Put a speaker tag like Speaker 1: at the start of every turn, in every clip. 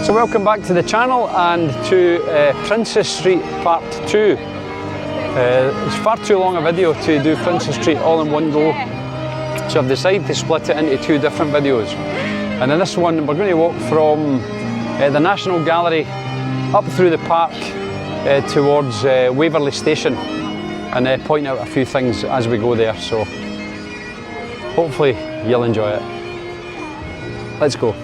Speaker 1: So welcome back to the channel and to Princess Street Part 2. It's far too long a video to do Princess Street all in one go, so I've decided to split it into two different videos. And in this one we're going to walk from the National Gallery up through the park towards Waverley Station and point out a few things as we go there, so hopefully you'll enjoy it. Let's go.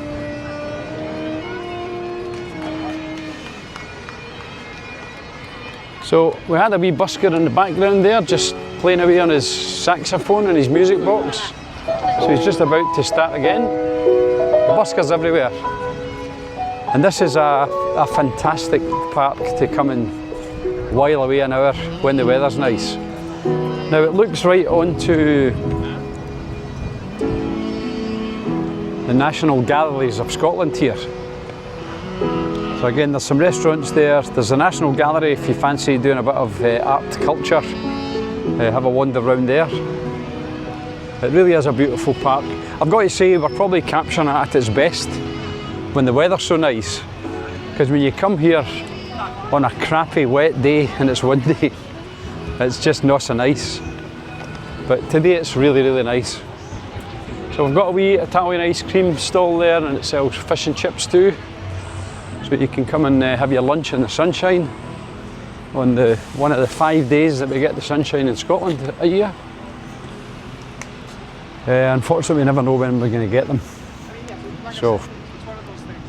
Speaker 1: So we had a wee busker in the background there, just playing away on his saxophone and his music box. So he's just about to start again. The buskers everywhere. And this is a fantastic park to come and while away an hour when the weather's nice. Now it looks right onto the National Galleries of Scotland here. So again, there's some restaurants there, there's the National Gallery if you fancy doing a bit of art culture, have a wander around there. It really is a beautiful park. I've got to say we're probably capturing it at its best when the weather's so nice, because when you come here on a crappy wet day and it's windy, it's just not so nice. But today it's really, really nice. So we've got a wee Italian ice cream stall there and it sells fish and chips too. So you can come and have your lunch in the sunshine on one of the 5 days that we get the sunshine in Scotland a year. Unfortunately we never know when we're going to get them. So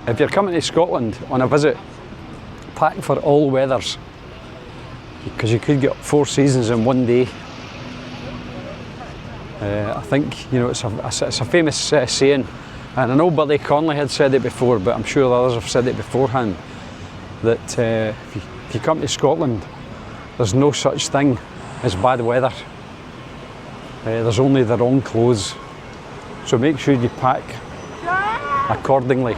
Speaker 1: if you're coming to Scotland on a visit, pack for all weathers, because you could get 4 seasons in one day. I think, you know, it's a famous saying. And I know Billy Connolly had said it before, but I'm sure others have said it beforehand, that if you come to Scotland, there's no such thing as bad weather. There's only the wrong clothes. So make sure you pack accordingly.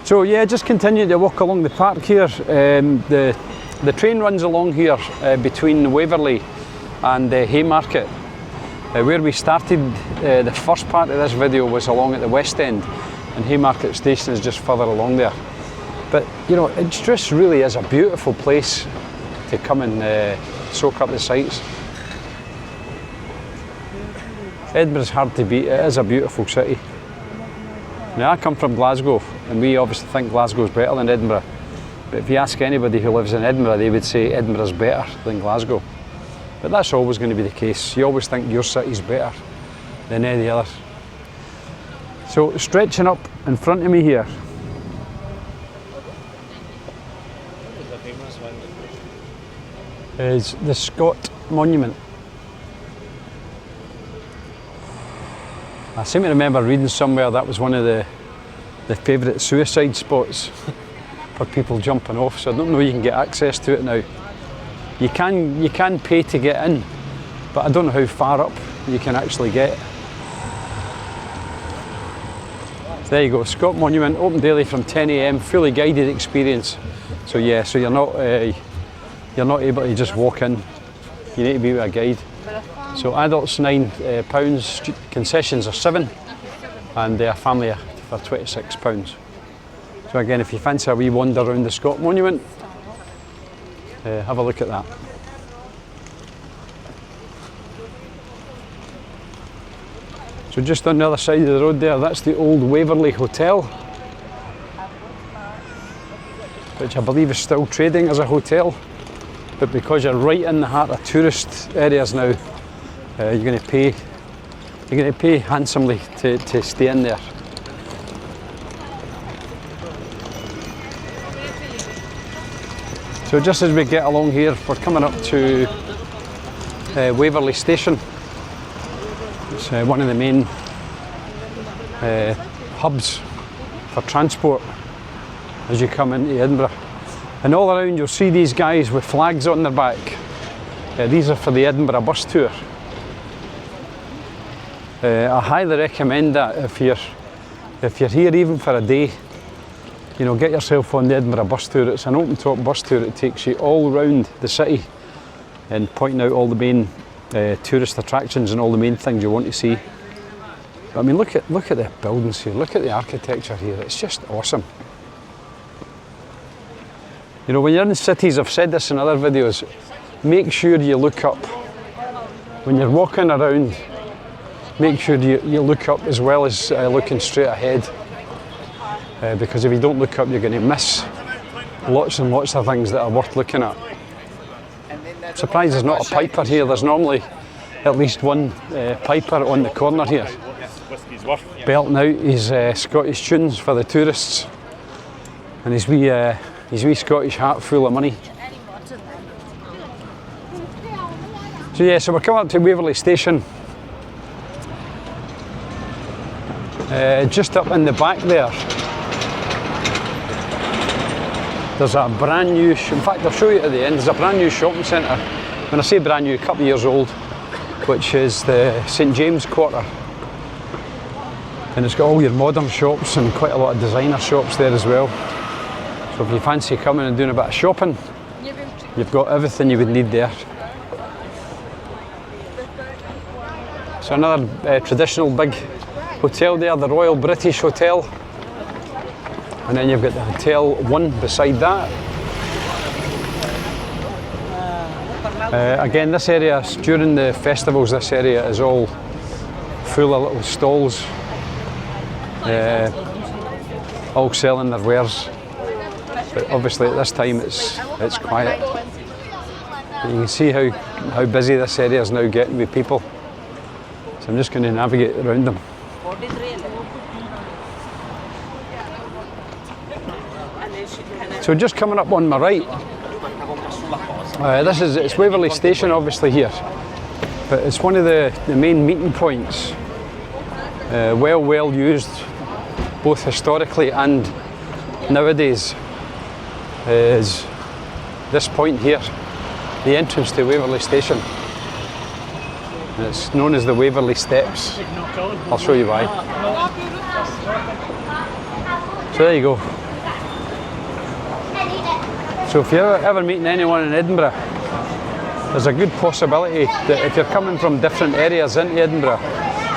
Speaker 1: So yeah, just continue to walk along the park here. The train runs along here between Waverley and Haymarket. Where we started the first part of this video was along at the West End, and Haymarket Station is just further along there. But you know, it just really is a beautiful place to come and soak up the sights. Edinburgh's hard to beat, it is a beautiful city. Now I come from Glasgow and we obviously think Glasgow's better than Edinburgh. But if you ask anybody who lives in Edinburgh, they would say Edinburgh's better than Glasgow. But that's always going to be the case. You always think your city's better than any other. So stretching up in front of me here is the Scott Monument. I seem to remember reading somewhere that was one of the favourite suicide spots for people jumping off, so I don't know if you can get access to it now. You can pay to get in, but I don't know how far up you can actually get. So there you go, Scott Monument, open daily from 10 AM, fully guided experience. So yeah, so you're not able to just walk in. You need to be with a guide. So adults £9, concessions are £7, and a family for £26. So again, if you fancy a wee wander around the Scott Monument, have a look at that. So just on the other side of the road there, that's the old Waverley Hotel, which I believe is still trading as a hotel, but because you're right in the heart of tourist areas now, you're going to pay handsomely to stay in there. So just as we get along here, we're coming up to Waverley Station. It's one of the main hubs for transport as you come into Edinburgh. And all around you'll see these guys with flags on their back. These are for the Edinburgh bus tour. I highly recommend that if you're here even for a day. You know, get yourself on the Edinburgh bus tour. It's an open top bus tour that takes you all around the city and pointing out all the main tourist attractions and all the main things you want to see. But I mean, look at the buildings here, look at the architecture here, it's just awesome. You know, when you're in cities, I've said this in other videos, make sure you look up. When you're walking around, make sure you look up as well as looking straight ahead. Because if you don't look up, you're going to miss lots and lots of things that are worth looking at. I'm surprised there's not a piper here. There's normally at least one piper on the corner here, belting out his Scottish tunes for the tourists, and his wee Scottish hat full of money. So yeah, so we're coming up to Waverley Station. Just up in the back there's a brand new, in fact I'll show you at the end, there's a brand new shopping centre. When I say brand new, a couple of years old, which is the St James Quarter. And it's got all your modern shops and quite a lot of designer shops there as well. So if you fancy coming and doing a bit of shopping, you've got everything you would need there. So another traditional big hotel there, the Royal British Hotel. And then you've got the Hotel 1 beside that. Again, this area, during the festivals, this area is all full of little stalls, all selling their wares. But obviously at this time it's quiet. But you can see how busy this area is now getting with people. So I'm just going to navigate around them. So just coming up on my right, it's Waverley Station obviously here, but it's one of the main meeting points, well used both historically and nowadays, is this point here, the entrance to Waverley Station. And it's known as the Waverley Steps. I'll show you why. So there you go. So if you're ever meeting anyone in Edinburgh, there's a good possibility that if you're coming from different areas into Edinburgh,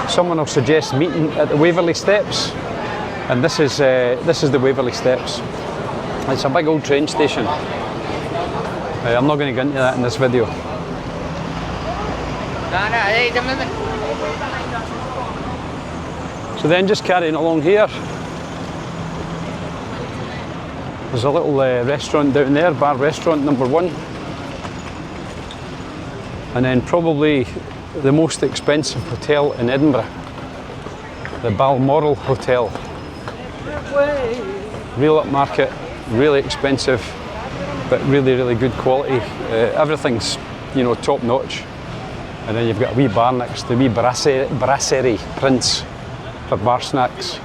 Speaker 1: someone will suggest meeting at the Waverley Steps, and this is the Waverley Steps. It's a big old train station. I'm not going to get into that in this video. So then just carrying along here, there's a little restaurant down there, bar restaurant number 1. And then probably the most expensive hotel in Edinburgh, the Balmoral Hotel. Real upmarket, really expensive, but really, really good quality. Everything's, you know, top notch. And then you've got a wee bar next, the wee Brasserie Prince for bar snacks.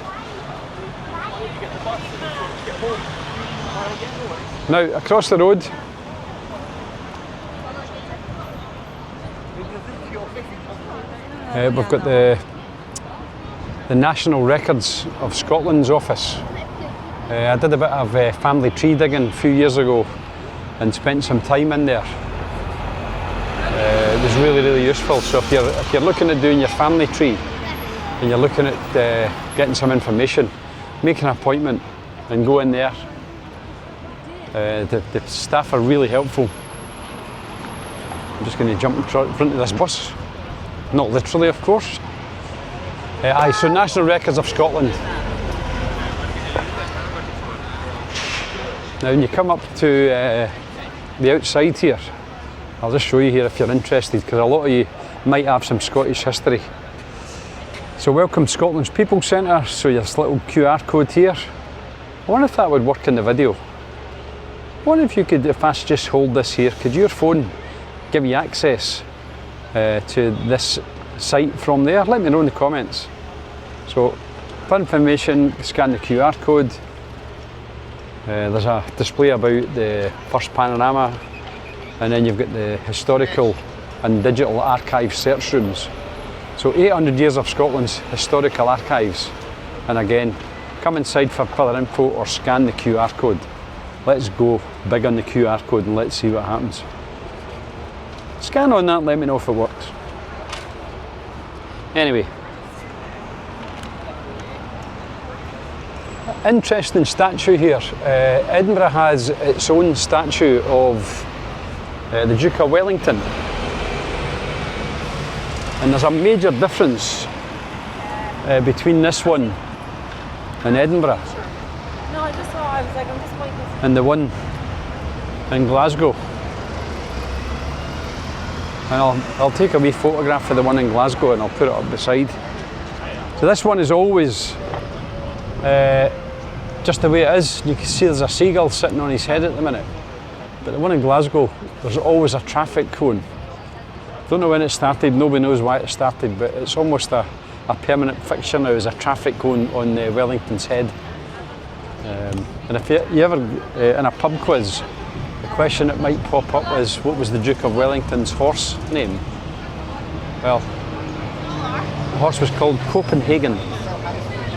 Speaker 1: Now, across the road, we've got the National Records of Scotland's office. I did a bit of family tree digging a few years ago and spent some time in there. It was really, really useful. So if you're looking at doing your family tree and you're looking at getting some information, make an appointment and go in there. The staff are really helpful. I'm just going to jump in front of this bus. Not literally, of course. So National Records of Scotland. Now when you come up to the outside here, I'll just show you here if you're interested, because a lot of you might have some Scottish history. So welcome Scotland's People Centre, so your little QR code here. I wonder if that would work in the video. I wonder if you could, if I just hold this here, could your phone give you access to this site from there? Let me know in the comments. So for information, scan the QR code. There's a display about the first panorama, and then you've got the historical and digital archive search rooms. So 800 years of Scotland's historical archives. And again, come inside for further info or scan the QR code. Let's go big on the QR code and let's see what happens. Scan on that, let me know if it works. Anyway, Interesting statue here. Edinburgh has its own statue of the Duke of Wellington. And there's a major difference between this one in Edinburgh
Speaker 2: No, I just saw, I was like, I'm just waiting.
Speaker 1: and the one in Glasgow. And I'll take a wee photograph of the one in Glasgow and I'll put it up beside. So this one is always just the way it is. You can see there's a seagull sitting on his head at the minute. But the one in Glasgow, there's always a traffic cone. Don't know when it started, nobody knows why it started, but it's almost a permanent fixture now, as a traffic cone on Wellington's head. And if you ever, in a pub quiz, the question that might pop up is, what was the Duke of Wellington's horse name? Well, the horse was called Copenhagen.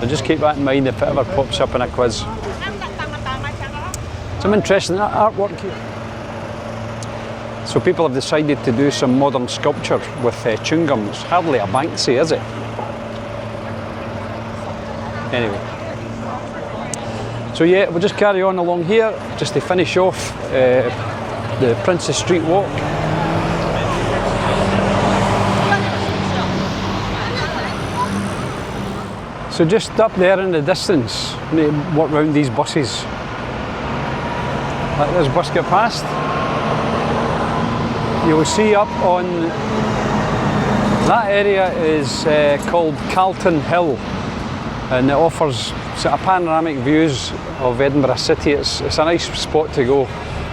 Speaker 1: So just keep that in mind if it ever pops up in a quiz. Some interesting artwork here. So people have decided to do some modern sculpture with chewing gums. Hardly a Banksy, is it? Anyway. So yeah, we'll just carry on along here, just to finish off the Princes Street walk. So just up there in the distance, we walk round these buses. Let this bus get past. You'll see up on that area is called Calton Hill, and it offers sort of panoramic views of Edinburgh city. It's a nice spot to go.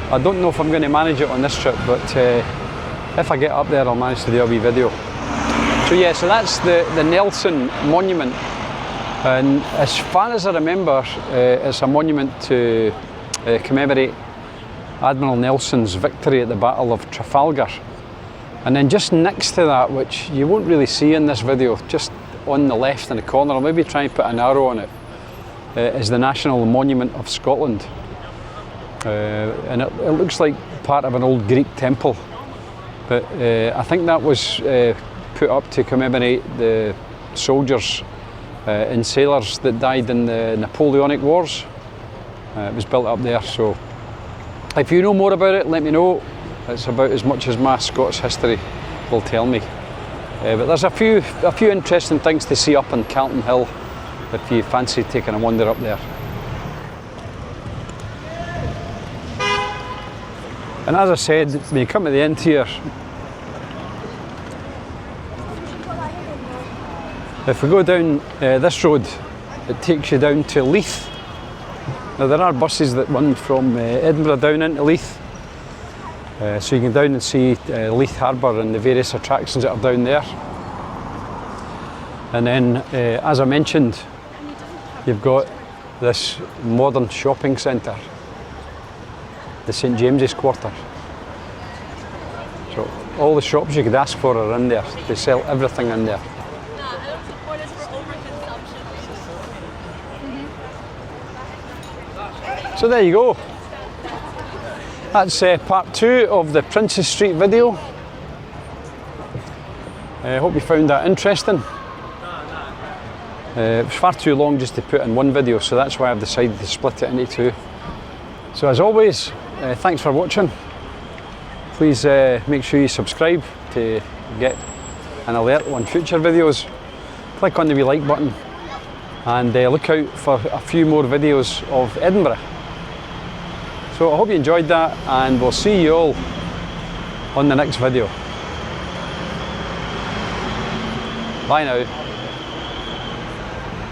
Speaker 1: I don't know if I'm going to manage it on this trip, but if I get up there, I'll manage to do a wee video. So yeah, so that's the Nelson Monument, and as far as I remember, it's a monument to commemorate Admiral Nelson's victory at the Battle of Trafalgar. And then just next to that, which you won't really see in this video, just on the left in the corner, I'll maybe try and put an arrow on it, is the National Monument of Scotland. And it looks like part of an old Greek temple, but I think that was put up to commemorate the soldiers and sailors that died in the Napoleonic Wars. It was built up there, so if you know more about it, let me know. It's about as much as my Scots history will tell me. But there's a few interesting things to see up on Calton Hill if you fancy taking a wander up there. And as I said, when you come to the end here, if we go down this road, it takes you down to Leith. Now there are buses that run from Edinburgh down into Leith, so you can down and see Leith Harbour and the various attractions that are down there. And then, as I mentioned, you've got this modern shopping centre, the St James's Quarter. So all the shops you could ask for are in there. They sell everything in there. So there you go. That's part 2 of the Princes Street video. I hope you found that interesting. It was far too long just to put in one video, so that's why I've decided to split it into 2. So as always, thanks for watching. Please make sure you subscribe to get an alert on future videos. Click on the wee like button and look out for a few more videos of Edinburgh. So I hope you enjoyed that, and we'll see you all on the next video. Bye now.